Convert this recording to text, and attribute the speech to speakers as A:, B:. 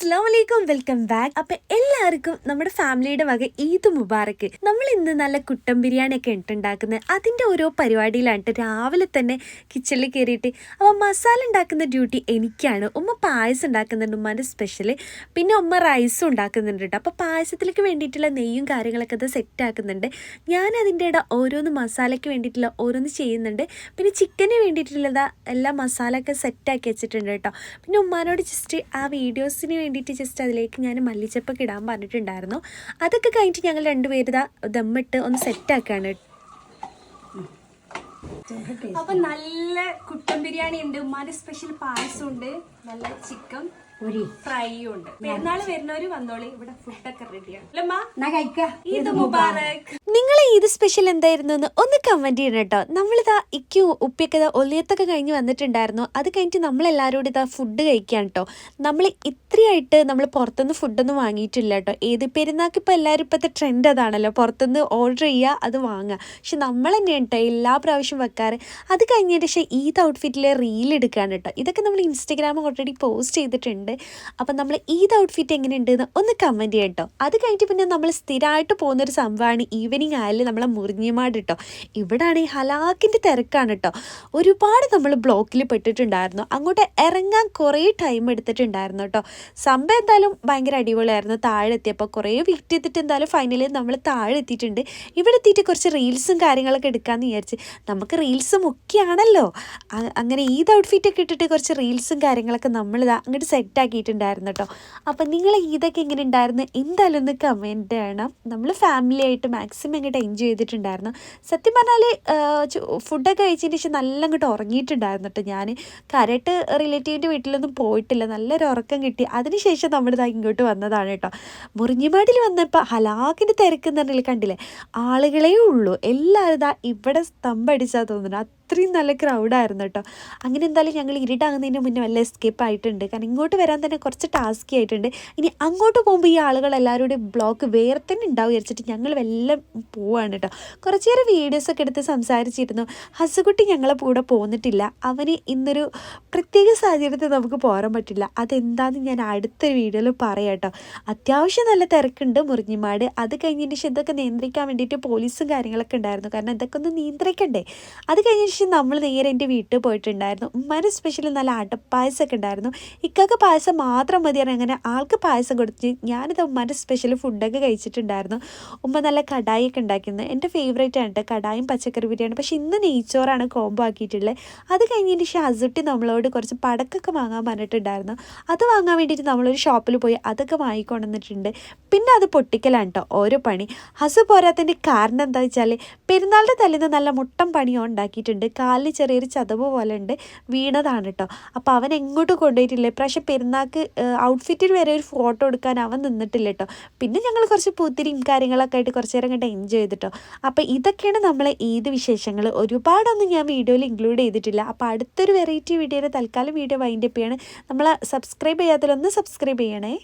A: അസ്സലാമലൈക്കും, welcome back. അപ്പം എല്ലാവർക്കും നമ്മുടെ ഫാമിലിയുടെ വക ഈദ് മുബാറക്ക്. നമ്മൾ ഇന്ന് നല്ല കുട്ടൻ ബിരിയാണിയൊക്കെ ഉണ്ടാക്കുന്നത്. അതിൻ്റെ ഓരോ പരിപാടിയിലാണ് രാവിലെ തന്നെ കിച്ചണിൽ കയറിയിട്ട്. അപ്പോൾ മസാല ഉണ്ടാക്കുന്ന ഡ്യൂട്ടി എനിക്കാണ്. ഉമ്മ പായസം ഉണ്ടാക്കുന്നുണ്ട്, ഉമ്മാൻ്റെ സ്പെഷ്യൽ. പിന്നെ ഉമ്മ റൈസും ഉണ്ടാക്കുന്നുണ്ട് കേട്ടോ. അപ്പോൾ പായസത്തിലേക്ക് വേണ്ടിയിട്ടുള്ള നെയ്യും കാര്യങ്ങളൊക്കെ അത് സെറ്റ് ആക്കുന്നുണ്ട്. ഞാൻ അതിൻ്റെ ഇട ഓരോന്ന് മസാലയ്ക്ക് വേണ്ടിയിട്ടുള്ള ഓരോന്ന് ചെയ്യുന്നുണ്ട്. പിന്നെ ചിക്കന് വേണ്ടിയിട്ടുള്ളതാ എല്ലാ മസാല ഒക്കെ സെറ്റാക്കി വെച്ചിട്ടുണ്ട് കേട്ടോ. പിന്നെ ഉമ്മാനോട് ജസ്റ്റ് ആ വീഡിയോസിന് വേണ്ടിയിട്ട് ജസ്റ്റ് അതിലേക്ക് ഞാൻ മല്ലിച്ചപ്പൊക്കെ ഇടാൻ പറഞ്ഞിട്ടുണ്ടായിരുന്നു. അതൊക്കെ കഴിഞ്ഞിട്ട് ഞങ്ങൾ രണ്ടുപേരും ദമ്മിട്ട് ഒന്ന് സെറ്റാക്കാണ്. അപ്പൊ നല്ല കുട്ടൻ ബിരിയാണി ഉണ്ട്, ഉമ്മാന്റെ സ്പെഷ്യൽ പായസം ഉണ്ട്, നല്ല ചിക്കൻ ഫ്രൈയും ഉണ്ട്. പെരുന്നാള് വരുന്നവര് വന്നോളി, ഇവിടെ ഫുഡൊക്കെ റെഡിയാണ്. ഈദ് മുബാറക്. നിങ്ങളെ ഈദ് സ്പെഷ്യൽ എന്തായിരുന്നു എന്ന് ഒന്ന് കമന്റ് ചെയ്യണം കേട്ടോ. നമ്മളിതാ ഇക്കും ഉപ്പിയൊക്കെ ഒലിയത്തൊക്കെ കഴിഞ്ഞ് വന്നിട്ടുണ്ടായിരുന്നു. അത് കഴിഞ്ഞിട്ട് നമ്മളെല്ലാവരും ഇതാ ഫുഡ് കഴിക്കാൻ കേട്ടോ. നമ്മൾ ഇത്രയായിട്ട് നമ്മൾ പുറത്തുനിന്ന് ഫുഡൊന്നും വാങ്ങിയിട്ടില്ല കേട്ടോ. ഏത് പെരുന്നാൾക്ക് ഇപ്പോൾ എല്ലാവരും ഇപ്പോഴത്തെ ട്രെൻഡ് അതാണല്ലോ, പുറത്തുനിന്ന് ഓർഡർ ചെയ്യുക, അത് വാങ്ങുക. പക്ഷെ നമ്മൾ തന്നെയാണ് കേട്ടോ എല്ലാ പ്രാവശ്യം വെക്കാറ്. അത് കഴിഞ്ഞതിന് ശേഷം ഈദ് ഔട്ട്ഫിറ്റിലെ റീൽ എടുക്കുകയാണ് കേട്ടോ. ഇതൊക്കെ നമ്മൾ ഇൻസ്റ്റഗ്രാമിൽ ഓൾറെഡി പോസ്റ്റ് ചെയ്തിട്ടുണ്ട്. അപ്പം നമ്മൾ ഈദ് ഔട്ട്ഫിറ്റ് എങ്ങനെയുണ്ടെന്ന് ഒന്ന് കമൻറ്റ് ചെയ്യാം കേട്ടോ. അത് കഴിഞ്ഞിട്ട് പിന്നെ നമ്മൾ സ്ഥിരമായിട്ട് പോകുന്നൊരു സംഭവമാണ് ഈവനിങ് ആയാലും നമ്മളെ മുറിഞ്ഞിമാട് കേട്ടോ. ഇവിടെയാണ് ഈ ഹലാക്കിൻ്റെ തിരക്കാണ് കേട്ടോ. ഒരുപാട് നമ്മൾ ബ്ലോക്കിൽ പെട്ടിട്ടുണ്ടായിരുന്നു. അങ്ങോട്ട് ഇറങ്ങാൻ കുറേ ടൈം എടുത്തിട്ടുണ്ടായിരുന്നു കേട്ടോ. സംഭവം എന്തായാലും ഭയങ്കര അടിപൊളിയായിരുന്നു. താഴെ എത്തിയപ്പോൾ കുറേ വെയിറ്റ് ചെയ്തിട്ട് എന്തായാലും ഫൈനലി നമ്മൾ താഴെ എത്തിയിട്ടുണ്ട്. ഇവിടെ എത്തിയിട്ട് കുറച്ച് റീൽസും കാര്യങ്ങളൊക്കെ എടുക്കാമെന്ന് വിചാരിച്ച്. നമുക്ക് റീൽസും ഒക്കെയാണല്ലോ. അങ്ങനെ ഈദ് ഔട്ട്ഫിറ്റൊക്കെ ഇട്ടിട്ട് കുറച്ച് റീൽസും കാര്യങ്ങളൊക്കെ നമ്മളിതാ അങ്ങോട്ട് സെറ്റാക്കിയിട്ടുണ്ടായിരുന്നു കേട്ടോ. അപ്പം നിങ്ങൾ ഇതൊക്കെ എങ്ങനെ ഉണ്ടായിരുന്നു എന്തായാലും ഒന്ന് കമൻറ്റ് ചെയ്യണം. നമ്മൾ ഫാമിലി ആയിട്ട് മാക്സിമം അങ്ങോട്ട് എൻജോയ് ചെയ്തിട്ടുണ്ടായിരുന്നു. സത്യം പറഞ്ഞാൽ ഫുഡൊക്കെ കഴിച്ചതിന് ശേഷം നല്ല അങ്ങോട്ട് ഉറങ്ങിയിട്ടുണ്ടായിരുന്നു കേട്ടോ. ഞാൻ കരട്ട് റിലേറ്റീവിൻ്റെ വീട്ടിലൊന്നും പോയിട്ടില്ല, നല്ലൊരു ഉറക്കം കിട്ടി. അതിനുശേഷം നമ്മളിതാ ഇങ്ങോട്ട് വന്നതാണ് കേട്ടോ. മുറിഞ്ഞിമാടിൽ വന്നപ്പോൾ ഹലാക്കിൻ്റെ തിരക്കെന്ന് പറഞ്ഞാൽ കണ്ടില്ലേ, ആളുകളേ ഉള്ളൂ. എല്ലാവരും ഇതാ ഇവിടെ സ്തംഭടിച്ചാൽ തോന്നുന്നു, അത്രയും നല്ല ക്രൗഡായിരുന്നു കേട്ടോ. അങ്ങനെ എന്തായാലും ഞങ്ങൾ ഇരുട്ടാകുന്നതിന് മുന്നേ വല്ല എസ്കേപ്പ് ആയിട്ടുണ്ട്. കാരണം ഇങ്ങോട്ട് വരാൻ തന്നെ കുറച്ച് ടാസ്കി ആയിട്ടുണ്ട്. ഇനി അങ്ങോട്ട് പോകുമ്പോൾ ഈ ആളുകൾ എല്ലാവരുടെയും ബ്ലോക്ക് വേറെ തന്നെ ഉണ്ടാവും വിചാരിച്ചിട്ട് ഞങ്ങൾ വെല്ലം പോവാണ് കേട്ടോ. കുറച്ച് നേരം വീഡിയോസൊക്കെ എടുത്ത് സംസാരിച്ചിരുന്നു. ഹസുകുട്ടി ഞങ്ങളെ കൂടെ പോന്നിട്ടില്ല. അവന് ഇന്നൊരു പ്രത്യേക സാഹചര്യത്തിൽ നമുക്ക് പോരാൻ പറ്റില്ല. അതെന്താണെന്ന് ഞാൻ അടുത്തൊരു വീഡിയോയിൽ പറയാം കേട്ടോ. അത്യാവശ്യം നല്ല തിരക്കുണ്ട് മുറിഞ്ഞിമാട്. അത് കഴിഞ്ഞതിന് ശേഷം ഇതൊക്കെ നിയന്ത്രിക്കാൻ വേണ്ടിയിട്ട് പോലീസും കാര്യങ്ങളൊക്കെ ഉണ്ടായിരുന്നു. കാരണം ഇതൊക്കെ ഒന്ന് നിയന്ത്രിക്കണ്ടേ. അത് കഴിഞ്ഞ ശേഷം നമ്മൾ നേരെ എൻ്റെ വീട്ടിൽ പോയിട്ടുണ്ടായിരുന്നു. ഉമ്മാൻ്റെ സ്പെഷ്യൽ നല്ല അടപ്പായസമൊക്കെ ഉണ്ടായിരുന്നു. ഇക്കൊക്കെ പായസം മാത്രം മതിയാണ്. അങ്ങനെ ആൾക്ക് പായസം കൊടുത്ത് ഞാനിത് ഉമ്മാൻ്റെ സ്പെഷ്യൽ ഫുഡൊക്കെ കഴിച്ചിട്ടുണ്ടായിരുന്നു. ഉമ്മ നല്ല കടായിയൊക്കെ ഉണ്ടാക്കുന്നത് എൻ്റെ ഫേവറേറ്റ് ആണ് കേട്ടോ, കടായും പച്ചക്കറി ബിരിയാണി. പക്ഷേ ഇന്ന് നെയ്ച്ചോറാണ് കോംബോ ആക്കിയിട്ടുള്ളത്. അത് കഴിഞ്ഞതിന് ശേഷം അസുട്ടി നമ്മളോട് കുറച്ച് പടക്കൊക്കെ വാങ്ങാൻ പറഞ്ഞിട്ടുണ്ടായിരുന്നു. അത് വാങ്ങാൻ വേണ്ടിയിട്ട് നമ്മളൊരു ഷോപ്പിൽ പോയി അതൊക്കെ വാങ്ങിക്കൊണ്ടുവന്നിട്ടുണ്ട്. പിന്നെ അത് പൊട്ടിക്കലാണ് കേട്ടോ ഓരോ പണി. ഹസു പോരാത്തതിൻ്റെ കാരണം എന്താ വെച്ചാൽ പെരുന്നാളിൻ്റെ തലേന്ന് നല്ല മുട്ടൻ പണിയോ ഉണ്ടാക്കിയിട്ടുണ്ട്. കാലിന് ചെറിയൊരു ചതവ് പോലെ ഉണ്ട്, വീണതാണ് കേട്ടോ. അപ്പോൾ അവൻ എങ്ങോട്ടും കൊണ്ടുപോയിട്ടില്ല. ഇപ്രാവശ്യം പെരുന്നാൾക്ക് ഔട്ട്ഫിറ്റിൽ വരെ ഒരു ഫോട്ടോ എടുക്കാൻ അവൻ നിന്നിട്ടില്ല കേട്ടോ. പിന്നെ ഞങ്ങൾ കുറച്ച് പൂത്തിരിയും കാര്യങ്ങളൊക്കെ ആയിട്ട് കുറച്ച് നേരം കണ്ട് എൻജോയ് ചെയ്തിട്ടോ. അപ്പോൾ ഇതൊക്കെയാണ് നമ്മളെ ഈദ് വിശേഷങ്ങൾ. ഒരുപാടൊന്നും ഞാൻ വീഡിയോയിൽ ഇൻക്ലൂഡ് ചെയ്തിട്ടില്ല. അപ്പോൾ അടുത്തൊരു വെറൈറ്റി വീഡിയോയിൽ തൽക്കാലം വീഡിയോ വൈൻഡപ്പ് ചെയ്യാണ്. നമ്മൾ സബ്സ്ക്രൈബ് ചെയ്യാത്തതിലൊന്ന് സബ്സ്ക്രൈബ് ചെയ്യണേ.